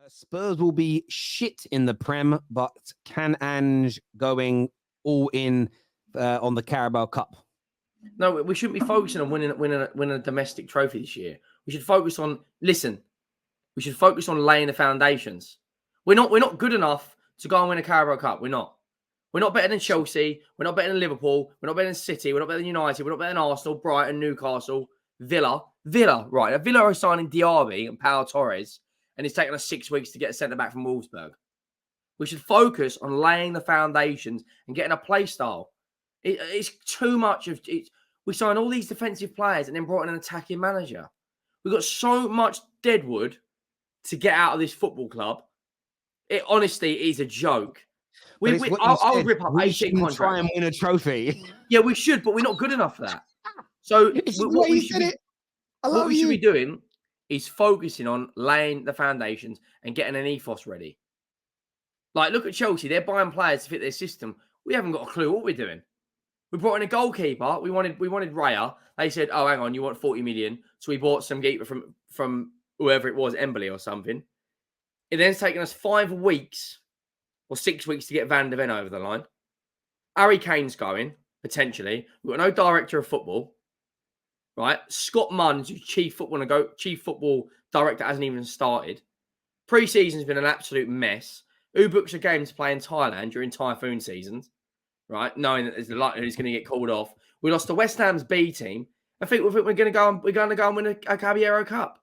Spurs will be shit in the Prem, but can Ange going all in on the Carabao Cup? No, we shouldn't be focusing on winning a domestic trophy this year. We should focus on We should focus on laying the foundations. We're not good enough to go and win a Carabao Cup. We're not. We're not better than Chelsea. We're not better than Liverpool. We're not better than City. We're not better than United. We're not better than Arsenal, Brighton, Newcastle, Villa. Right. Now, Villa are signing Diaby and Pau Torres, and it's taken us 6 weeks to get a centre back from Wolfsburg. We should focus on laying the foundations and getting a play style. It's too much of it. We signed all these defensive players and then brought in an attacking manager. We've got so much deadwood to get out of this football club. It honestly is a joke. I'll rip up 18 contracts. Try and win a trophy. Yeah, we should, but we're not good enough for that. So what we should be doing is focusing on laying the foundations and getting an ethos ready. Like, look at Chelsea. They're buying players to fit their system. We haven't got a clue what we're doing. We brought in a goalkeeper. We wanted Raya. They said, "Oh, hang on, you want 40 million?" So we bought some keeper from whoever it was, Embley or something. It then's taken us 5 weeks or 6 weeks to get Van de Ven over the line. Harry Kane's going, potentially. We've got no director of football, right? Scott Munns, who's chief football director, hasn't even started. Pre-season's been an absolute mess. Who books a game to play in Thailand during typhoon seasons, right? Knowing that there's the likelihood he's going to get called off. We lost to West Ham's B team. I think we're going to go and win a Caballero Cup.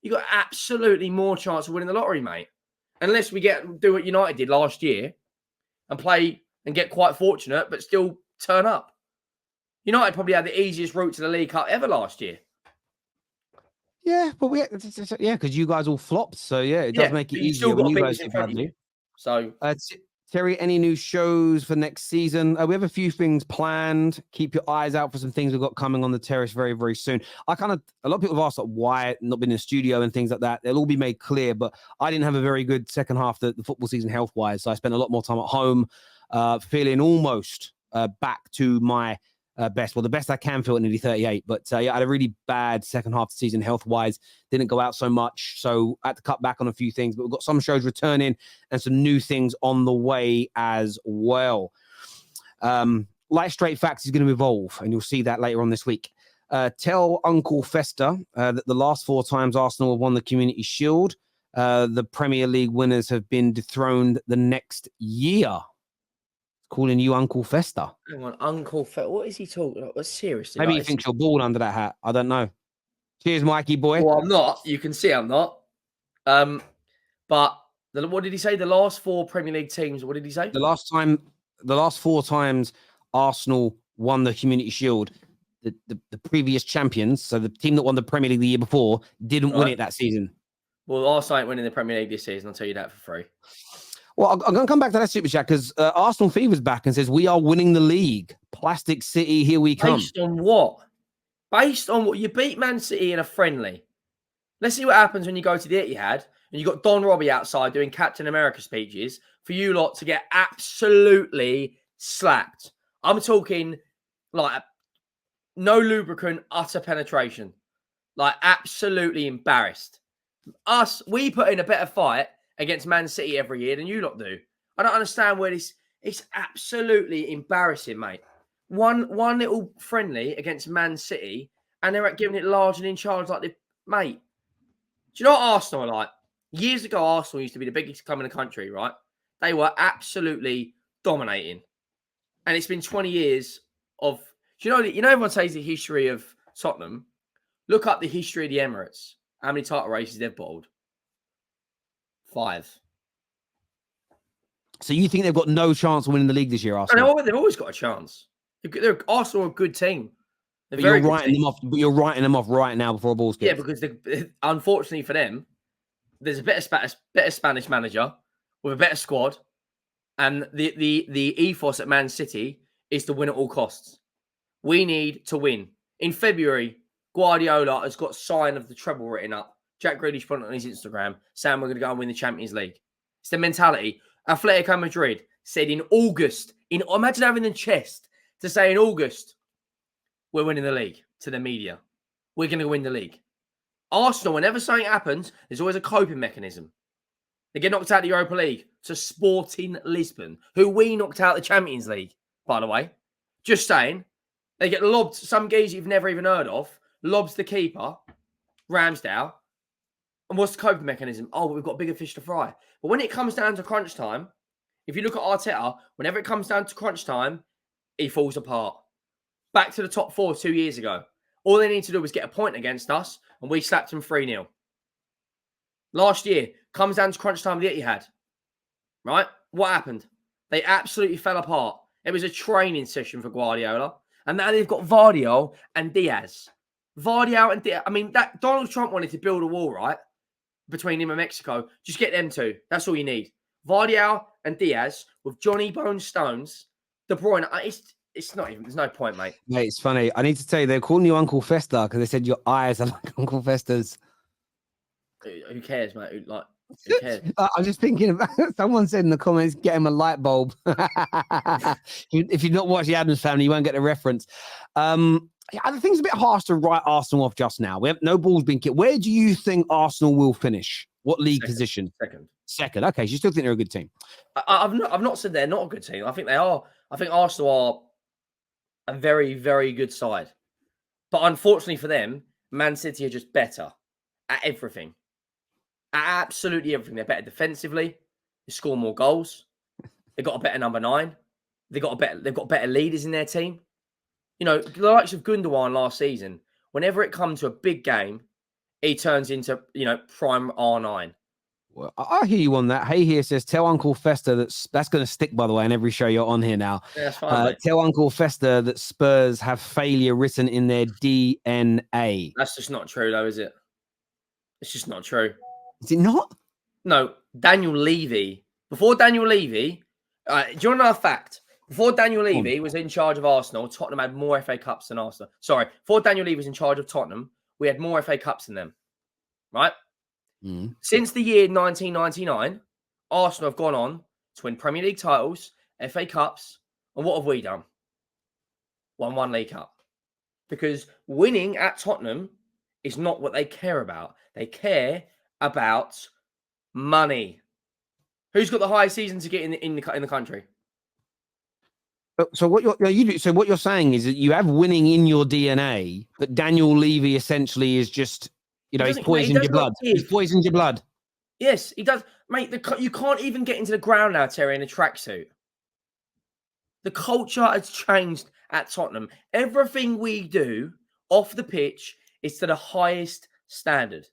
You got absolutely more chance of winning the lottery, mate. Unless we do what United did last year and play and get quite fortunate, but still turn up. United probably had the easiest route to the League Cup ever last year. Yeah, but because you guys all flopped, so it does make it easier when you guys do badly. So, Terry, any new shows for next season? We have a few things planned. Keep your eyes out for some things we've got coming on the Terrace very, very soon. A lot of people have asked why I've not been in the studio and things like that. They'll all be made clear, but I didn't have a very good second half of the football season health-wise, so I spent a lot more time at home, feeling almost back to my best. Well, the best I can feel at nearly 38. But I had a really bad second half of the season health-wise. Didn't go out so much. So I had to cut back on a few things. But we've got some shows returning and some new things on the way as well. Light Straight Facts is going to evolve. And you'll see that later on this week. Tell Uncle Fester that the last 4 times Arsenal have won the Community Shield, the Premier League winners have been dethroned the next year. Calling you Uncle Fester. Hang on, Uncle Fester. What is he talking about? Seriously. Maybe he thinks you're bald under that hat. I don't know. Cheers, Mikey boy. Well, I'm not. You can see I'm not. But what did he say? The last 4 Premier League teams. What did he say? The last 4 times Arsenal won the Community Shield, the previous champions, so the team that won the Premier League the year before, didn't win it that season. Well, Arsenal ain't winning the Premier League this season. I'll tell you that for free. Well, I'm going to come back to that super chat because Arsenal Fever's back and says, we are winning the league. Plastic City, here we come. Based on what? Based on what? You beat Man City in a friendly. Let's see what happens when you go to the Etihad and you've got Don Robbie outside doing Captain America speeches for you lot to get absolutely slapped. I'm talking like no lubricant, utter penetration. Like absolutely embarrassed. We put in a better fight against Man City every year than you lot do. I don't understand where this... It's absolutely embarrassing, mate. One little friendly against Man City, and they're giving it large and in charge like this. Mate, do you know what Arsenal are like? Years ago, Arsenal used to be the biggest club in the country, right? They were absolutely dominating. And it's been 20 years of... You know everyone says the history of Tottenham? Look up the history of the Emirates. How many title races they've bottled? 5. So you think they've got no chance of winning the league this year, Arsenal? They've always got a chance. Arsenal are a good team. But you're writing them off right now before a ball's kicked. Yeah, because unfortunately for them, there's a better Spanish manager with a better squad, and the ethos at Man City is to win at all costs. We need to win. In February, Guardiola has got sign of the treble written up. Jack Grealish put it on his Instagram, saying we're going to go and win the Champions League. It's the mentality. Atletico Madrid said in August, imagine having the chest to say in August, we're winning the league to the media. We're going to win the league. Arsenal, whenever something happens, there's always a coping mechanism. They get knocked out of the Europa League to Sporting Lisbon, who we knocked out the Champions League, by the way. Just saying. They get lobbed, some geezer you've never even heard of, lobs the keeper, Ramsdale. And what's the coping mechanism? Oh, we've got bigger fish to fry. But when it comes down to crunch time, if you look at Arteta, whenever it comes down to crunch time, he falls apart. Back to the top 4 2 years ago. All they need to do was get a point against us, and we slapped them 3-0. Last year, comes down to crunch time with Etihad. Right? What happened? They absolutely fell apart. It was a training session for Guardiola. And now they've got Vardiol and Diaz. Vardiol and Diaz. I mean, that Donald Trump wanted to build a wall, right? Between him and Mexico. Just get them two. That's all you need. Vardiol and Diaz with Johnny Bone Stones. De Bruyne. It's not even, there's no point, mate. Mate, it's funny. I need to tell you, they're calling you Uncle Fester because they said your eyes are like Uncle Fester's. Who cares, mate? Who cares? I'm just thinking about someone said in the comments, get him a light bulb. If you've not watched the Addams Family, you won't get the reference. I think it's a bit harsh to write Arsenal off just now. We have no balls being kicked. Where do you think Arsenal will finish? What league position? Second. Okay, so you still think they're a good team? I've not said they're not a good team. I think they are. I think Arsenal are a very, very good side. But unfortunately for them, Man City are just better at everything. At absolutely everything. They're better defensively. They score more goals. They've got a better number 9. They've got better leaders in their team. You know, the likes of Gundogan last season, whenever it comes to a big game, he turns into, prime R9. Well, I hear you on that. Hey here says, tell Uncle Fester that's going to stick, by the way, in every show you're on here now. Yeah, that's fine, tell Uncle Fester that Spurs have failure written in their DNA. That's just not true, though, is it? It's just not true. Is it not? No, Daniel Levy. Before Daniel Levy, do you want to know a fact? Before Daniel Levy was in charge of Arsenal, Tottenham had more FA Cups than Arsenal. Sorry, before Daniel Levy was in charge of Tottenham, we had more FA Cups than them. Right? Mm. Since the year 1999, Arsenal have gone on to win Premier League titles, FA Cups, and what have we done? Won 1 League Cup. Because winning at Tottenham is not what they care about. They care about money. Who's got the highest season to get in the country? So what you're saying is that you have winning in your DNA, but Daniel Levy essentially is just, he's poisoned your blood. He's poisoned your blood. Yes, he does, mate. You can't even get into the ground now, Terry, in a tracksuit. The culture has changed at Tottenham. Everything we do off the pitch is to the highest standard.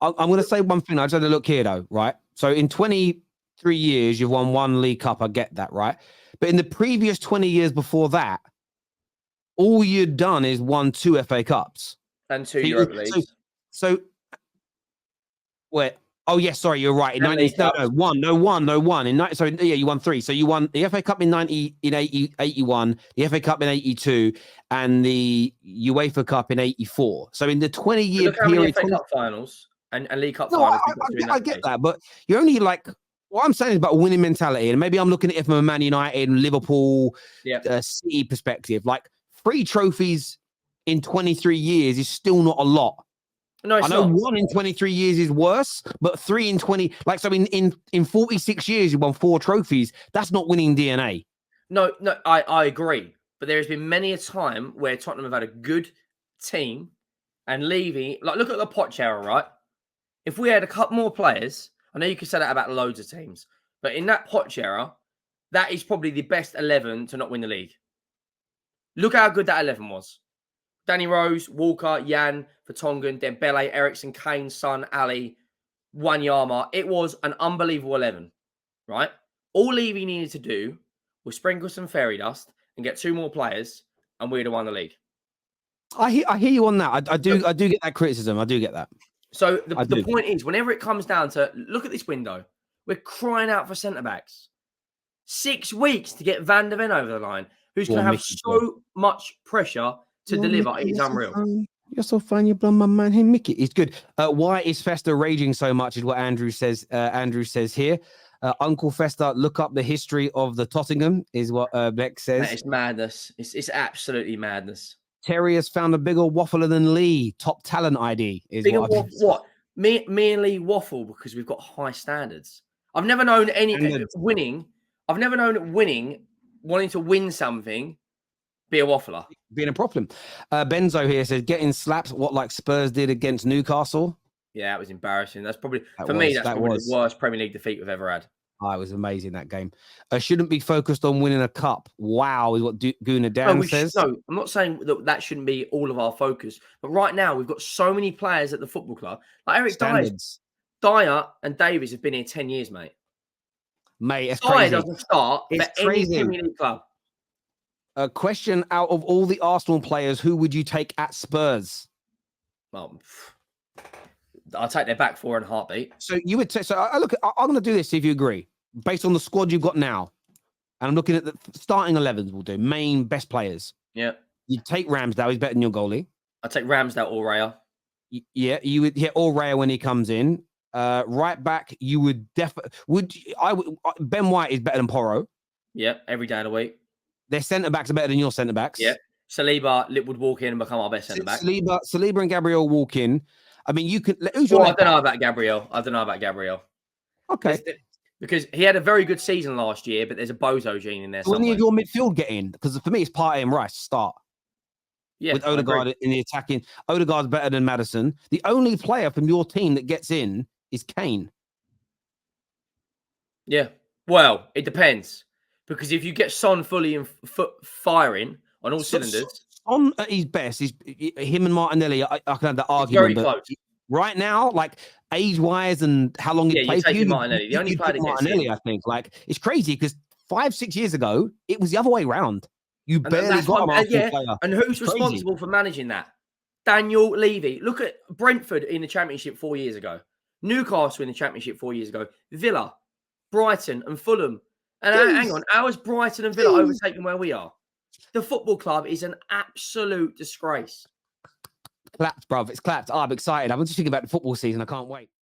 I'm going to say one thing. I just had a look here, though, right? So in 23 years, you've won 1 League Cup. I get that, right? But in the previous 20 years before that, all you'd done is won 2 FA Cups. And 2 Europa Leagues. So wait. Oh, yes, sorry, you're right. In 90s, no, one. You won 3. So you won the FA Cup in 81, the FA Cup in 82, and the UEFA Cup in 84. So in the 20-year period... FA Cup finals and League Cup finals. I get that, but you're only like... What I'm saying is about a winning mentality, and maybe I'm looking at it from a Man United and Liverpool City perspective. Like 3 trophies in 23 years is still not a lot. No, I know 1 in 23 years is worse, but 3 in 20, in 46 years you won 4 trophies. That's not winning DNA. No, I agree. But there has been many a time where Tottenham have had a good team, and Levy, look at the Poch era, right? If we had a couple more players. I know you can say that about loads of teams, but in that Poch era, that is probably the best 11 to not win the league. Look how good that 11 was. Danny Rose, Walker, Jan, Vertonghen, Dembele, Eriksen, Kane, Son, Ali, Wanyama. It was an unbelievable 11, right? All Levy needed to do was sprinkle some fairy dust and get 2 more players, and we'd have won the league. I hear you on that. I do get that criticism. I do get that. So the point is, whenever it comes down to, look at this window, we're crying out for centre-backs. 6 weeks to get Van der Ven over the line, who's going to have so much pressure to deliver. It is unreal. You're so fun. You blow my mind. Hey, Mickey, it's good. Why is Fester raging so much is what Andrew says. Andrew says here. Uncle Fester, look up the history of the Tottenham, is what Beck says. It's madness. It's absolutely madness. Terry has found a bigger waffler than Lee. Top talent ID is bigger what? merely waffle because we've got high standards. I've never known winning. I've never known winning, wanting to win something, be a waffler. Being a problem. Benzo here says getting slapped, what like Spurs did against Newcastle. Yeah, that was embarrassing. That's probably the worst Premier League defeat we've ever had. Oh, it was amazing, that game. Shouldn't be focused on winning a cup. Wow, is what Guna Dan says. No, I'm not saying that shouldn't be all of our focus. But right now, we've got so many players at the football club. Like Eric Dyer and Davies have been here 10 years, mate. Mate, it's crazy. Dyer doesn't start for any Premier League club. A question: out of all the Arsenal players, who would you take at Spurs? Well, I'll take their back four in a heartbeat. So you would say, I'm going to do this, see if you agree. Based on the squad you've got now, and I'm looking at the starting 11s, we'll do main best players. Yeah. You'd take Ramsdale, he's better than your goalie. I'd take Ramsdale or Raya. Yeah, you would hit all Raya when he comes in. Right back, you would Ben White is better than Porro. Yeah, every day of the week. Their centre backs are better than your centre backs. Yeah. Saliba would walk in and become our best centre back. Saliba and Gabriel walk in. I mean, you could. I don't know about Gabriel. Okay. Because he had a very good season last year, but there's a bozo gene in there. Will any of your midfield get in? Because for me, it's Partey and Rice start. Yeah, with Odegaard in the attacking. Odegaard's better than Maddison. The only player from your team that gets in is Kane. Yeah. Well, it depends. Because if you get Son fully and firing on all cylinders. Son at his best, him and Martinelli, I can have that argument. Very close. Right now, like age-wise and how long he played for you, Martinelli. The only player that Martinelli, I think. Like, it's crazy because 5-6 years ago, it was the other way around. You barely got an Arsenal player. And who's responsible for managing that? Daniel Levy. Look at Brentford in the Championship 4 years ago. Newcastle in the Championship 4 years ago. Villa, Brighton and Fulham. And hang on, how is Brighton and Villa overtaking where we are? The football club is an absolute disgrace. Clapped, bruv. It's clapped. I'm excited. I'm just thinking about the football season. I can't wait.